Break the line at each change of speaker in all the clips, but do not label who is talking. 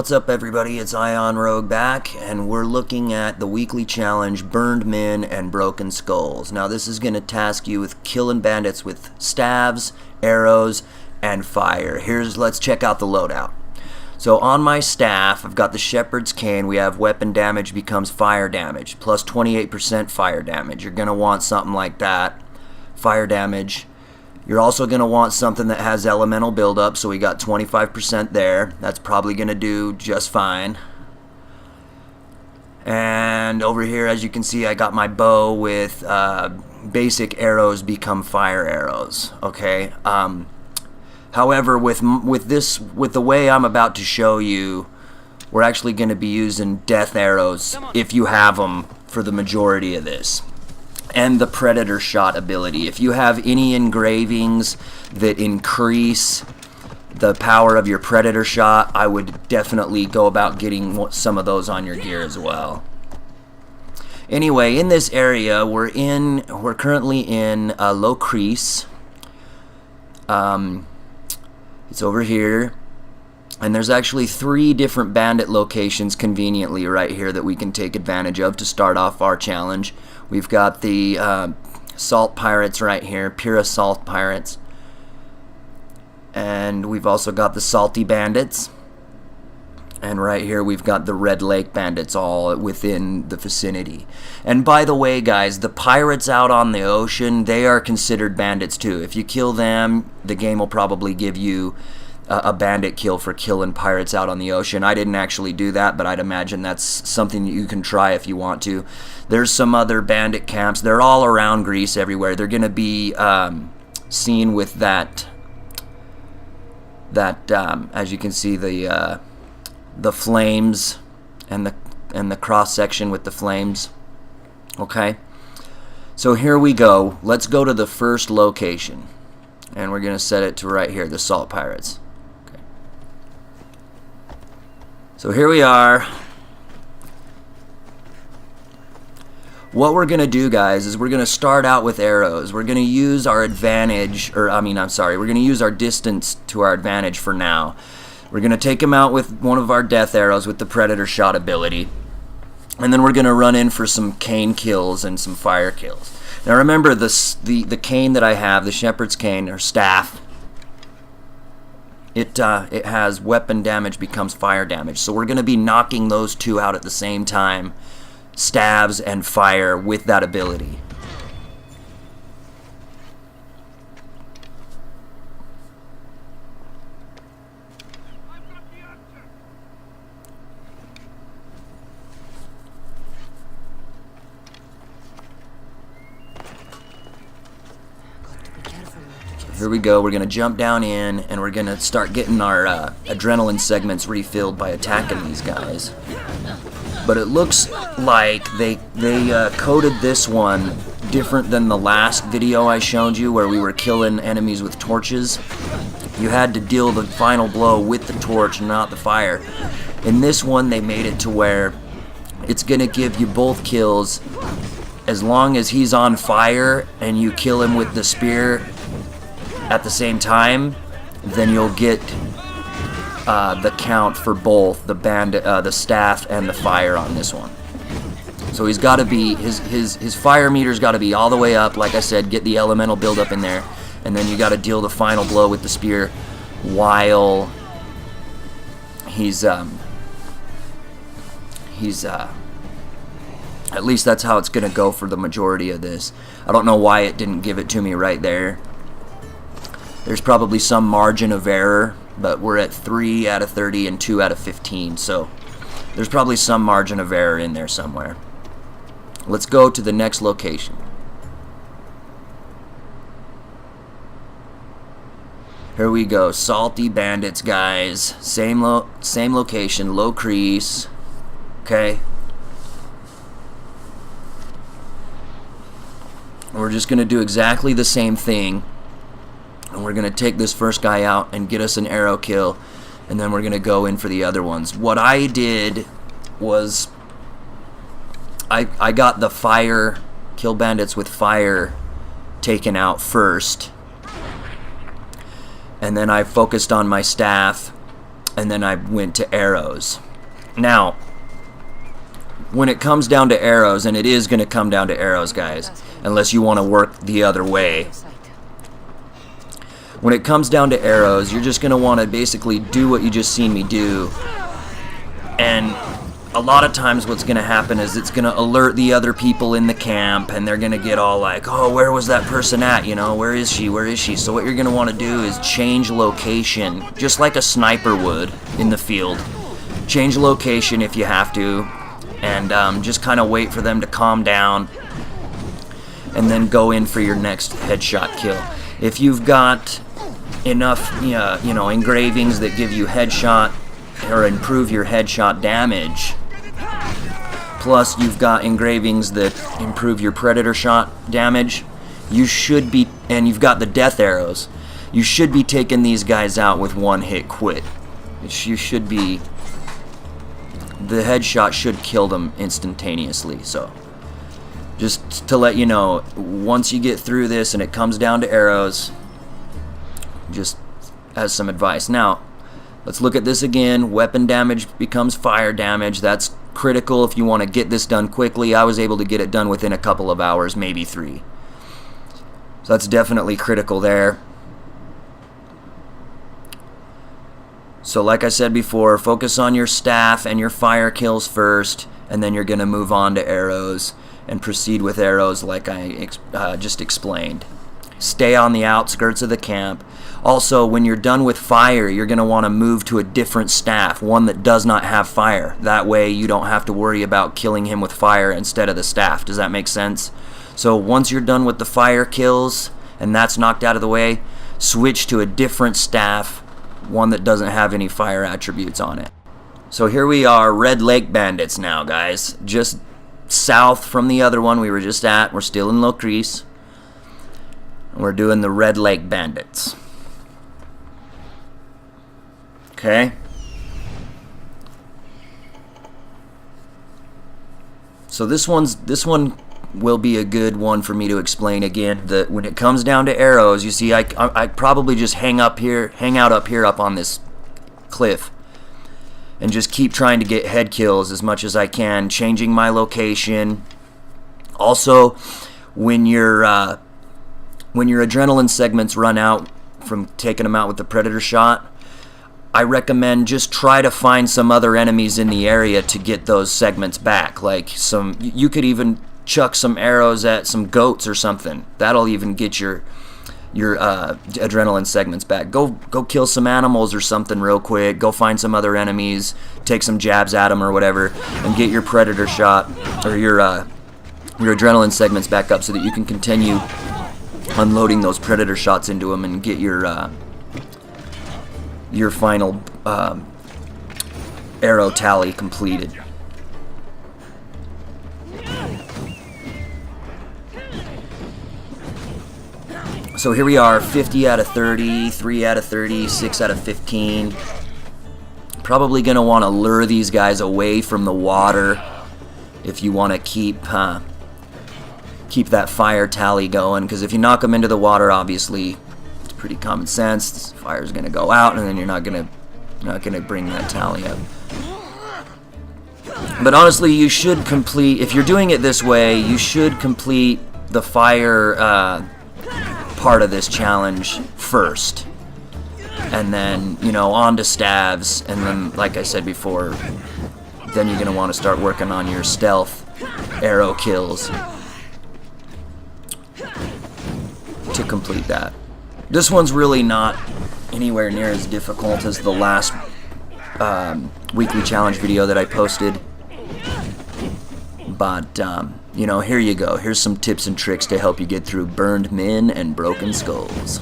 What's up, everybody? It's Ion Rogue back, and we're looking at the weekly challenge, Burned Men and Broken Skulls. Now, this is going to task you with killing bandits with staves, arrows, and fire. Let's check out the loadout. So on my staff, I've got the Shepherd's Cane. We have weapon damage becomes fire damage, plus 28% fire damage. You're going to want something like that, fire damage. You're also going to want something that has elemental buildup, so we got 25% there. That's probably going to do just fine. And over here, as you can see, I got my bow with basic arrows become fire arrows. Okay. However, with the way I'm about to show you, we're actually going to be using death arrows if you have them for the majority of this. And the predator shot ability. If you have any engravings that increase the power of your predator shot, I would definitely go about getting some of those on your gear as well. Anyway, in this area, we're currently in Low Crease. It's over here. And there's actually 3 different bandit locations conveniently right here that we can take advantage of to start off our challenge. We've got the Salt Pirates right here, Pure Salt Pirates. And we've also got the Salty Bandits. And right here we've got the Red Lake Bandits all within the vicinity. And by the way, guys, the pirates out on the ocean, they are considered bandits too. If you kill them, the game will probably give you a bandit kill for killing pirates out on the ocean. I didn't actually do that, but I'd imagine that's something that you can try if you want to. There's some other bandit camps. They're all around Greece everywhere. They're going to be seen with that as you can see, the flames and the cross section with the flames. Okay, so here we go. Let's go to the first location, and we're going to set it to right here, the Salt Pirates. So here we are. What we're going to do, guys, is we're going to start out with arrows. We're going to use our advantage, we're going to use our distance to our advantage for now. We're going to take him out with one of our death arrows with the predator shot ability. And then we're going to run in for some cane kills and some fire kills. Now remember, the cane that I have, the Shepherd's Cane, or staff, it has weapon damage becomes fire damage. So we're going to be knocking those two out at the same time, stabs and fire, with that ability. Here we go. We're going to jump down in, and we're going to start getting our adrenaline segments refilled by attacking these guys. But it looks like they coded this one different than the last video I showed you where we were killing enemies with torches. You had to deal the final blow with the torch, not the fire. In this one, they made it to where it's going to give you both kills as long as he's on fire and you kill him with the spear at the same time. Then you'll get the count for both the staff and the fire on this one. So he's got to be his fire meter's got to be all the way up. Like I said, get the elemental buildup in there, and then you got to deal the final blow with the spear while he's at least that's how it's gonna go for the majority of this. I don't know why it didn't give it to me right there. There's probably some margin of error, but we're at 3 out of 30 and 2 out of 15, so there's probably some margin of error in there somewhere. Let's go to the next location. Here we go, Salty Bandits, guys. Same location, Low Crease. Okay. We're just gonna do exactly the same thing. And we're going to take this first guy out and get us an arrow kill, and then we're going to go in for the other ones. What I did was I got the fire, kill bandits with fire taken out first, and then I focused on my staff, and then I went to arrows. Now, when it comes down to arrows, and it is going to come down to arrows, guys, unless you want to work the other way. When it comes down to arrows, you're just going to want to basically do what you just seen me do. And a lot of times what's going to happen is it's going to alert the other people in the camp, and they're going to get all like, oh, where was that person at? You know, where is she? Where is she? So what you're going to want to do is change location, just like a sniper would in the field. Change location if you have to, and just kind of wait for them to calm down, and then go in for your next headshot kill. If you've got enough, you know, engravings that give you headshot or improve your headshot damage, plus you've got engravings that improve your predator shot damage, you should be, and you've got the death arrows, you should be taking these guys out with one hit quit. You should be, the headshot should kill them instantaneously. So just to let you know, once you get through this and it comes down to arrows, just as some advice. Now let's look at this again. Weapon damage becomes fire damage. That's critical if you want to get this done quickly. I was able to get it done within a couple of hours, maybe 3. So that's definitely critical there. So like I said before, focus on your staff and your fire kills first, and then you're going to move on to arrows and proceed with arrows like I just explained. Stay on the outskirts of the camp. Also, when you're done with fire, you're going to want to move to a different staff, one that does not have fire. That way you don't have to worry about killing him with fire instead of the staff. Does that make sense? So once you're done with the fire kills and that's knocked out of the way, switch to a different staff, one that doesn't have any fire attributes on it. So here we are, Red Lake Bandits now, guys. Just south from the other one we were just at. We're still in Locris. We're doing the Red Lake Bandits. Okay. So this one will be a good one for me to explain again. That when it comes down to arrows, you see, I probably just hang out up here up on this cliff, and just keep trying to get head kills as much as I can, changing my location. Also, when your adrenaline segments run out from taking them out with the predator shot, I recommend just try to find some other enemies in the area to get those segments back. Like you could even chuck some arrows at some goats or something. That'll even get your adrenaline segments back. Go kill some animals or something real quick. Go find some other enemies, take some jabs at them or whatever, and get your predator shot or your adrenaline segments back up so that you can continue unloading those predator shots into them and get your final arrow tally completed. So here we are, 50 out of 30, 3 out of 30, 6 out of 15. Probably going to want to lure these guys away from the water if you want to keep that fire tally going, because if you knock them into the water, obviously it's pretty common sense, this fire's going to go out, and then you're not going to bring that tally up. But honestly, you should complete, if you're doing it this way, you should complete the fire part of this challenge first, and then, you know, on to stabs, and then, like I said before, then you're going to want to start working on your stealth arrow kills to complete that. This one's really not anywhere near as difficult as the last weekly challenge video that I posted, but you know, here you go. Here's some tips and tricks to help you get through burned men and broken skulls.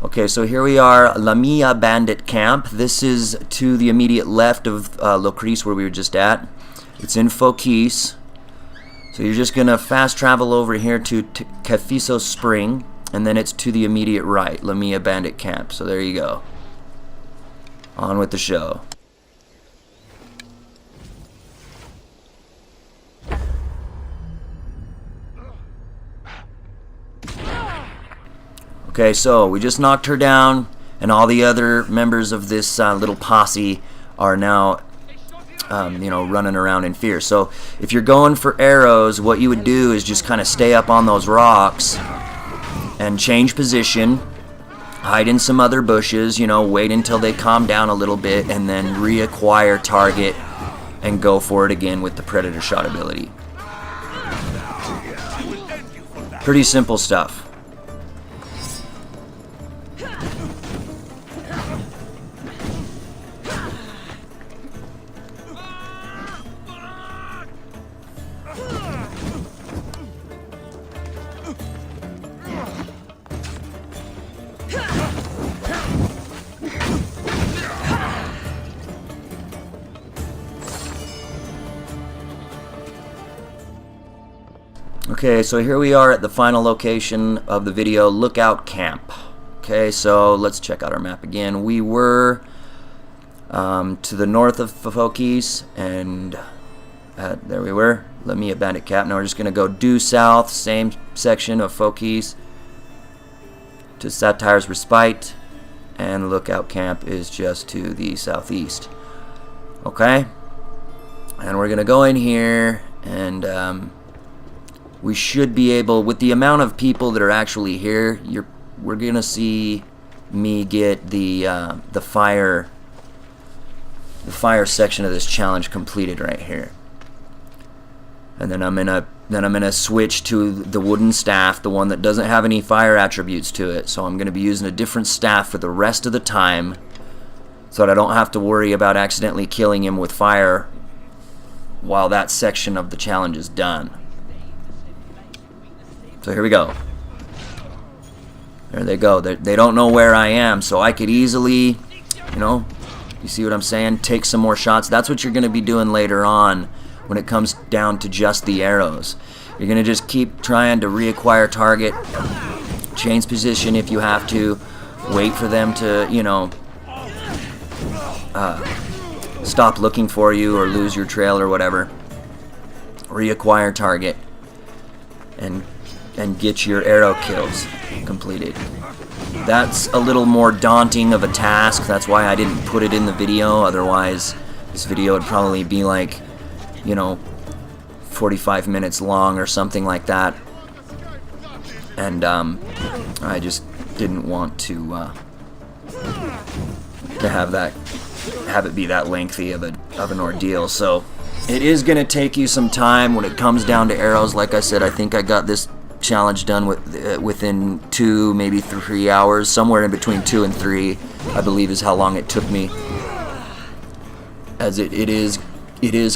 Okay, so here we are, La Mia Bandit Camp. This is to the immediate left of Locris, where we were just at. It's in Fokis. So you're just going to fast travel over here to Cafiso Spring. and then it's to the immediate right, Lamia Bandit Camp. So there you go. On with the show. Okay, so we just knocked her down, and all the other members of this little posse are now, you know, running around in fear. So if you're going for arrows, what you would do is just kind of stay up on those rocks and change position, hide in some other bushes, you know, wait until they calm down a little bit, and then reacquire target and go for it again with the predator shot ability. Pretty simple stuff. Okay, so here we are at the final location of the video, Lookout Camp. Okay, so let's check out our map again. We were to the north of Fokis, and there we were, Lamia Bandit Camp. Now we're just going to go due south, same section of Fokis, to Satire's Respite, and Lookout Camp is just to the southeast. Okay, and we're going to go in here, and we should be able, with the amount of people that are actually here, we're gonna see me get the fire section of this challenge completed right here, and then I'm gonna switch to the wooden staff, the one that doesn't have any fire attributes to it. So I'm gonna be using a different staff for the rest of the time, so that I don't have to worry about accidentally killing him with fire while that section of the challenge is done. So here we go. There they go. They don't know where I am, so I could easily, you know, you see what I'm saying? Take some more shots. That's what you're going to be doing later on when it comes down to just the arrows. You're going to just keep trying to reacquire target, change position if you have to, wait for them to, you know, stop looking for you or lose your trail or whatever. Reacquire target and get your arrow kills completed. That's a little more daunting of a task. That's why I didn't put it in the video. Otherwise, this video would probably be like, you know, 45 minutes long or something like that. And I just didn't want to have it be that lengthy of an ordeal. So it is going to take you some time when it comes down to arrows. Like I said, I think I got this challenge done within 2, maybe 3 hours, somewhere in between 2 and 3, I believe is how long it took me. As it is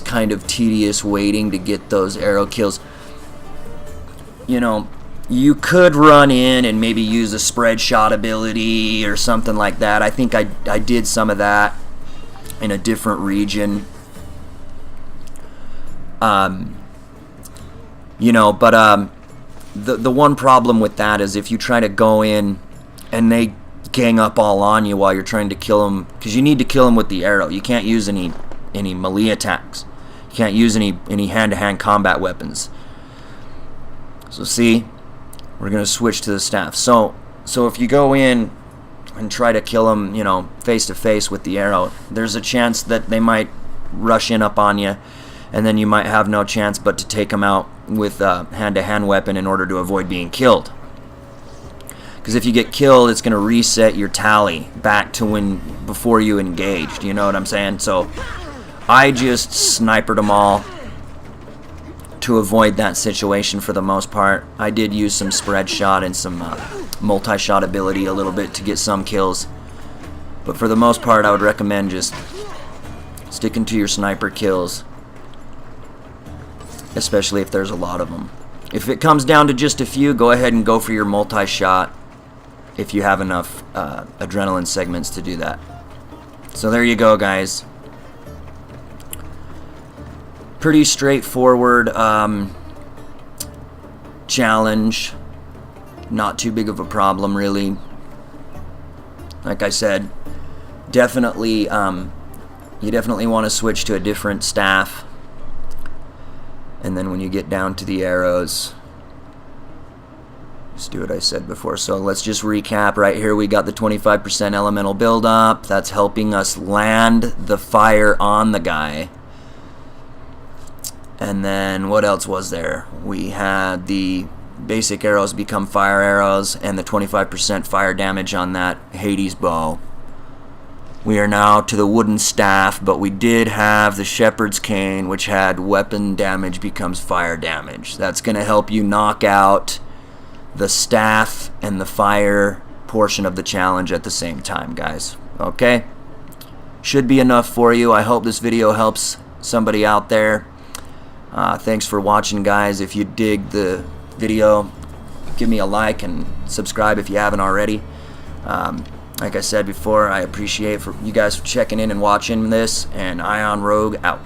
kind of tedious waiting to get those arrow kills. You know, you could run in and maybe use a spread shot ability or something like that. I think I did some of that in a different region. You know, but the one problem with that is if you try to go in and they gang up all on you while you're trying to kill them, because you need to kill them with the arrow. You can't use any melee attacks. You can't use any hand-to-hand combat weapons. So see, we're gonna switch to the staff. So if you go in and try to kill them, you know, face to face with the arrow, there's a chance that they might rush in up on you, and then you might have no chance but to take them out with a hand-to-hand weapon in order to avoid being killed. Because if you get killed, it's going to reset your tally back to before you engaged. You know what I'm saying? So I just snipered them all to avoid that situation for the most part. I did use some spread shot and some multi-shot ability a little bit to get some kills. But for the most part, I would recommend just sticking to your sniper kills, especially if there's a lot of them. If it comes down to just a few, go ahead and go for your multi-shot if you have enough adrenaline segments to do that. So there you go, guys. Pretty straightforward challenge. not too big of a problem, really. Like I said, definitely, you definitely want to switch to a different staff. And then when you get down to the arrows, just do what I said before. So let's just recap. Right here we got the 25% elemental buildup. That's helping us land the fire on the guy. And then what else was there? We had the basic arrows become fire arrows and the 25% fire damage on that Hades bow. We are now to the wooden staff, but we did have the shepherd's cane, which had weapon damage becomes fire damage. That's going to help you knock out the staff and the fire portion of the challenge at the same time, guys. Okay? Should be enough for you. I hope this video helps somebody out there. Thanks for watching, guys. If you dig the video, give me a like and subscribe if you haven't already. Like I said before, I appreciate you guys checking in and watching this, and Ion Rogue out.